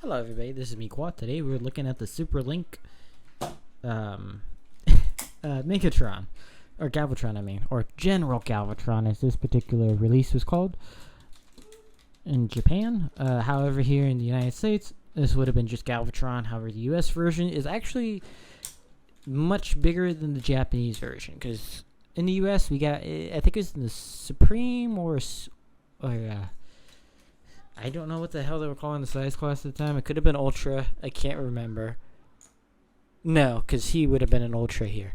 Hello everybody, this is me Quad. Today we're looking at the Superlink Megatron, or Galvatron I mean, or General Galvatron as this particular release was called in Japan. However, here in the United States, this would have been just Galvatron. However, the US version is actually much bigger than the Japanese version, because in the US we got, I think it's in the Supreme or I don't know what the hell they were calling the size class at the time. It could have been Ultra. I can't remember. No, because he would have been an Ultra here.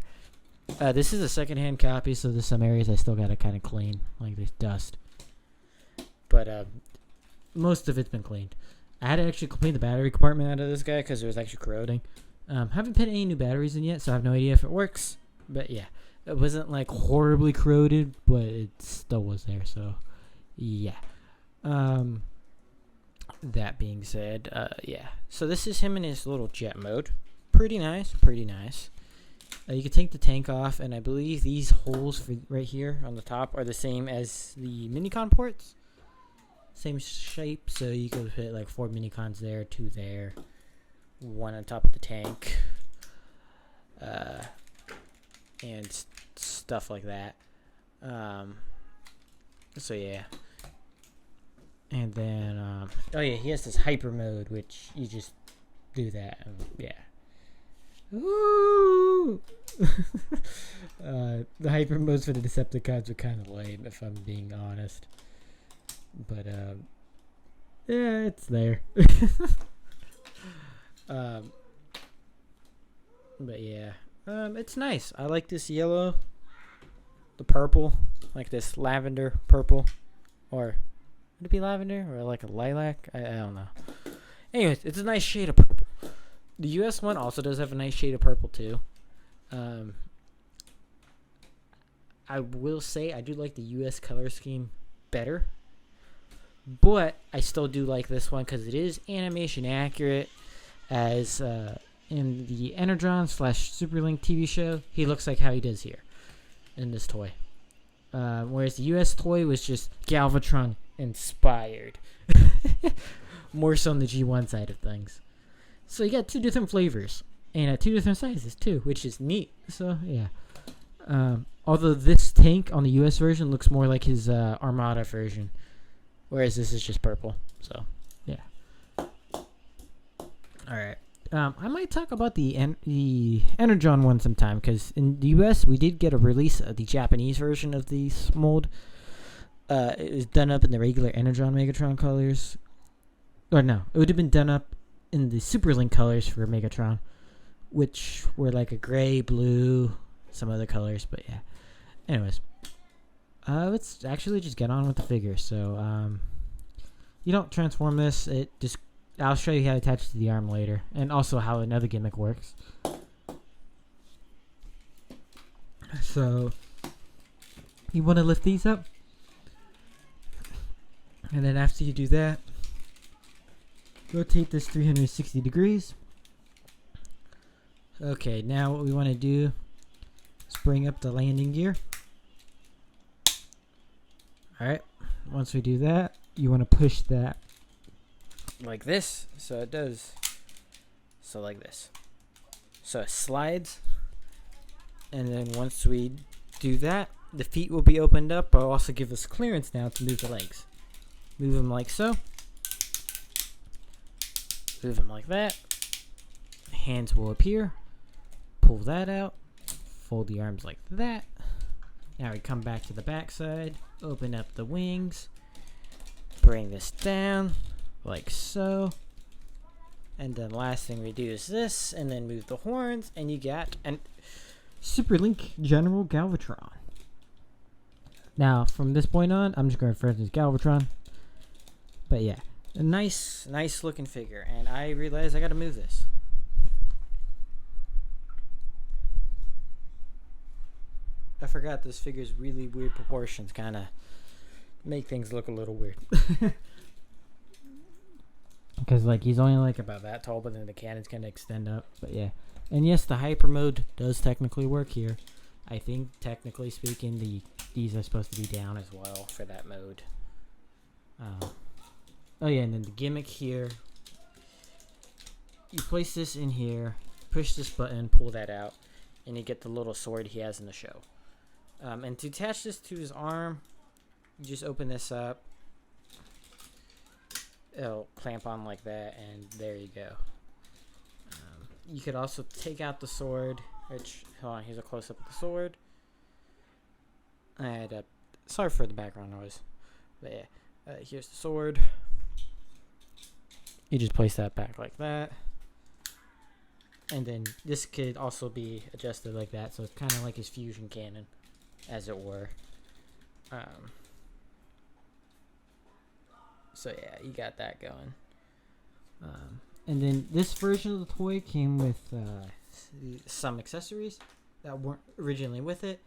This is a secondhand copy, so there's some areas I still got to kind of clean. Like there's dust. But most of it's been cleaned. I had to actually clean the battery compartment out of this guy because it was actually corroding. Haven't put any new batteries in yet, so I have no idea if it works. But yeah, it wasn't like horribly corroded, but it still was there, so yeah. That being said, yeah. So this is him in his little jet mode. Pretty nice, pretty nice. You can take the tank off, and I believe these holes for right here on the top are the same as the minicon ports. Same shape, so you could fit like 4 minicons there, 2 there, 1 on top of the tank, and stuff like that. So yeah. And then, oh yeah, he has this hyper mode, which you just do that, and yeah. Ooh! The hyper modes for the Decepticons are kind of lame, if I'm being honest. But, yeah, it's there. But yeah, it's nice. I like this yellow, the purple, like this lavender purple, or would it be lavender or like a lilac? I don't know. Anyways, it's a nice shade of purple. The US one also does have a nice shade of purple too. I will say I do like the US color scheme better, but I still do like this one because it is animation accurate. As in the Energon / Superlink TV show, he looks like how he does here in this toy. Whereas the US toy was just Galvatron inspired. More so on the G1 side of things. So you got 2 different flavors. And at 2 different sizes too, which is neat. So yeah. Although this tank on the US version looks more like his Armada version. Whereas this is just purple. So yeah. Alright. I might talk about the Energon one sometime, because in the US we did get a release of the Japanese version of this mold. It was done up in the regular Energon Megatron colors. Or no, it would have been done up in the Superlink colors for Megatron, which were like a gray, blue, some other colors, but yeah. Anyways, let's actually just get on with the figure. So, you don't transform this, it just... I'll show you how to attach to the arm later, and also how another gimmick works. So, you want to lift these up, and then after you do that, rotate this 360 degrees. Okay, now what we want to do is bring up the landing gear. Alright, once we do that, you want to push that like this, so it does, so like this, so it slides, and then once we do that, the feet will be opened up, but will also give us clearance now to move the legs. Move them like so, move them like that, hands will appear, pull that out, fold the arms like that. Now we come back to the back side, open up the wings, bring this down like so, and then last thing we do is this, and then move the horns, and you got an Superlink General Galvatron. Now from this point on, I'm just going to refer to as Galvatron, but yeah, a nice looking figure. And I realized I got to move this. I forgot this figure's really weird proportions kind of make things look a little weird. Because like he's only like about that tall, but then the cannon's gonna extend up. But yeah, and yes, the hyper mode does technically work here. I think technically speaking, these are supposed to be down as well for that mode. Oh yeah, and then the gimmick here you place this in here, push this button, pull that out, and you get the little sword he has in the show. And to attach this to his arm, you just open this up. It'll clamp on like that, and there you go. You could also take out the sword, which, hold on, here's a close-up of the sword. And, sorry for the background noise. But yeah, here's the sword. You just place that back like that. And then this could also be adjusted like that, so it's kind of like his fusion cannon, as it were. So yeah, you got that going. And then this version of the toy came with some accessories that weren't originally with it.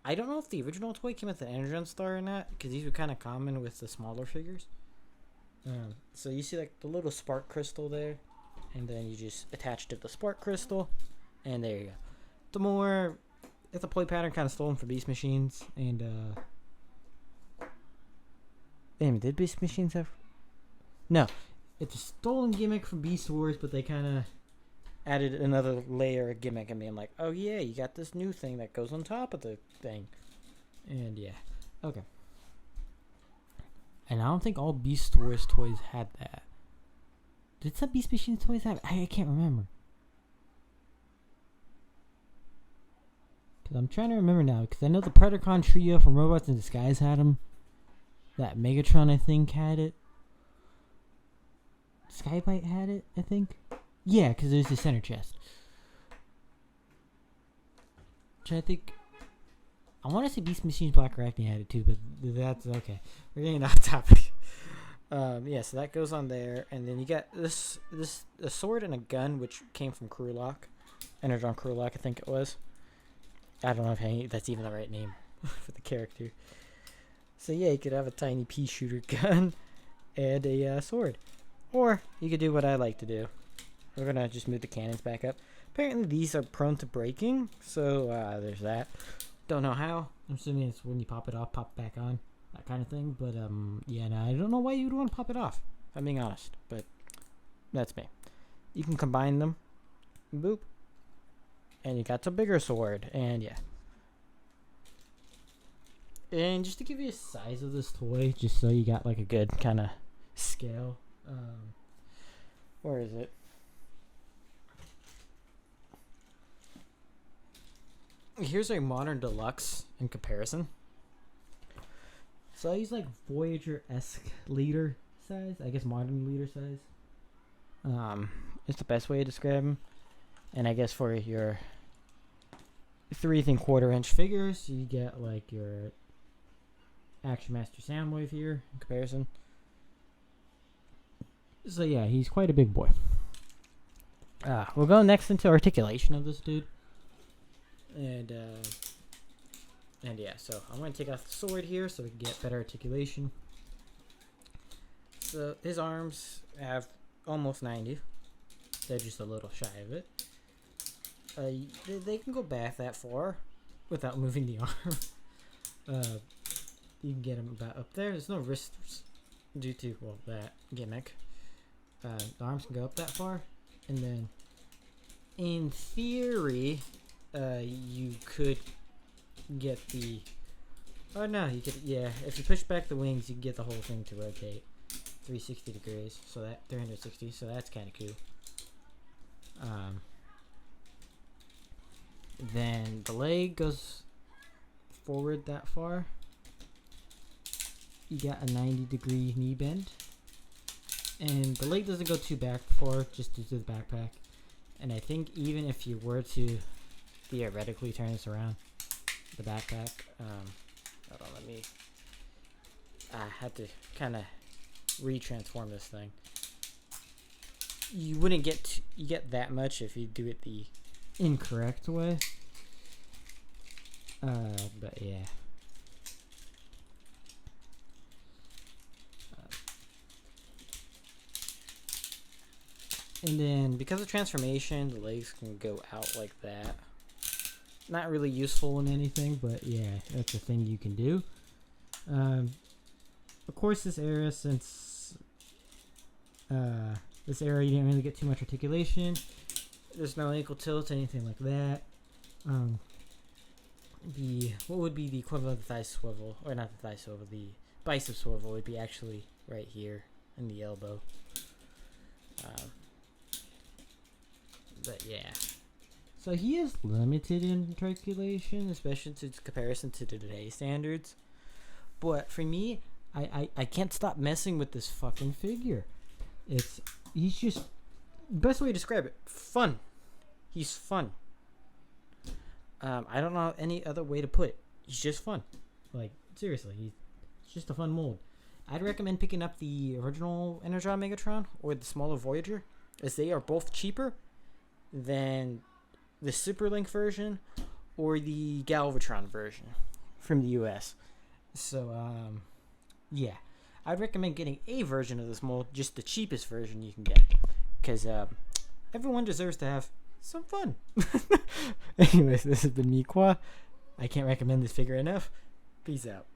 I don't know if the original toy came with an Energon star or not, because these were kind of common with the smaller figures. So you see like the little spark crystal there, and then you just attach it to the spark crystal, and there you go. The more, it's a play pattern kind of stolen from Beast Machines, and damn, did Beast Machines have? No, it's a stolen gimmick from Beast Wars, but they kind of added another layer of gimmick and being like, oh yeah, you got this new thing that goes on top of the thing, and yeah, okay. And I don't think all Beast Wars toys had that. Did some Beast Machines toys have? I can't remember. Because I'm trying to remember now. Because I know the Predacon trio from Robots in Disguise had them. That Megatron, I think, had it. Skybite had it, I think. Yeah, because there's the center chest. Which I think... I want to say Beast Machines Black Arachne had it too, but that's okay. We're getting off topic. Yeah, so that goes on there, and then you got a sword and a gun, which came from Krulok, Energon Krulok, I think it was. I don't know if that's even the right name for the character. So yeah, you could have a tiny pea shooter gun and a sword, or you could do what I like to do. We're gonna just move the cannons back up. Apparently, these are prone to breaking, so there's that. Don't know how. I'm assuming it's when you pop it off, pop it back on, that kind of thing. But yeah, no, I don't know why you'd want to pop it off, if I'm being honest. But that's me. You can combine them. Boop. And you got the bigger sword. And yeah. And just to give you a size of this toy, just so you got like a good kind of scale. Where is it? Here's a modern deluxe in comparison. So I use like Voyager-esque leader size, I guess modern leader size. It's the best way to describe them. And I guess for your 3 3/4 inch figures, you get like your Action Master Soundwave here in comparison. So yeah, he's quite a big boy. We'll go next into articulation of this dude. And yeah, so I'm going to take off the sword here so we can get better articulation. So his arms have almost 90. They're just a little shy of it. They can go back that far without moving the arm. You can get them about up there. There's no wrists due to, well, that gimmick. The arms can go up that far. And then, in theory... you could get the... Oh no, you could... Yeah, if you push back the wings, you can get the whole thing to rotate 360 degrees. So that... 360, so that's kind of cool. Then the leg goes forward that far. You got a 90-degree knee bend. And the leg doesn't go too back far, just due to the backpack. And I think even if you were to... theoretically turn this around, the backpack, hold on, let me, I had to kind of retransform this thing. You wouldn't get you get that much if you do it the incorrect way, but yeah. And then because of transformation, the legs can go out like that. Not really useful in anything, but yeah, that's a thing you can do. Of course, this era, since This area you didn't really get too much articulation. There's no ankle tilt, anything like that. What would be the equivalent of the thigh swivel, or not the thigh swivel, the bicep swivel would be actually right here in the elbow. But yeah, so he is limited in articulation, especially in comparison to today's standards. But for me, I can't stop messing with this fucking figure. He's just, best way to describe it, fun. He's fun. I don't know any other way to put it. He's just fun. Like, seriously, he's just a fun mold. I'd recommend picking up the original Energon Megatron or the smaller Voyager, as they are both cheaper than the Superlink version or the Galvatron version from the US. So, yeah. I'd recommend getting a version of this mold, just the cheapest version you can get. Because everyone deserves to have some fun. Anyways, this has been me, Kwa. I can't recommend this figure enough. Peace out.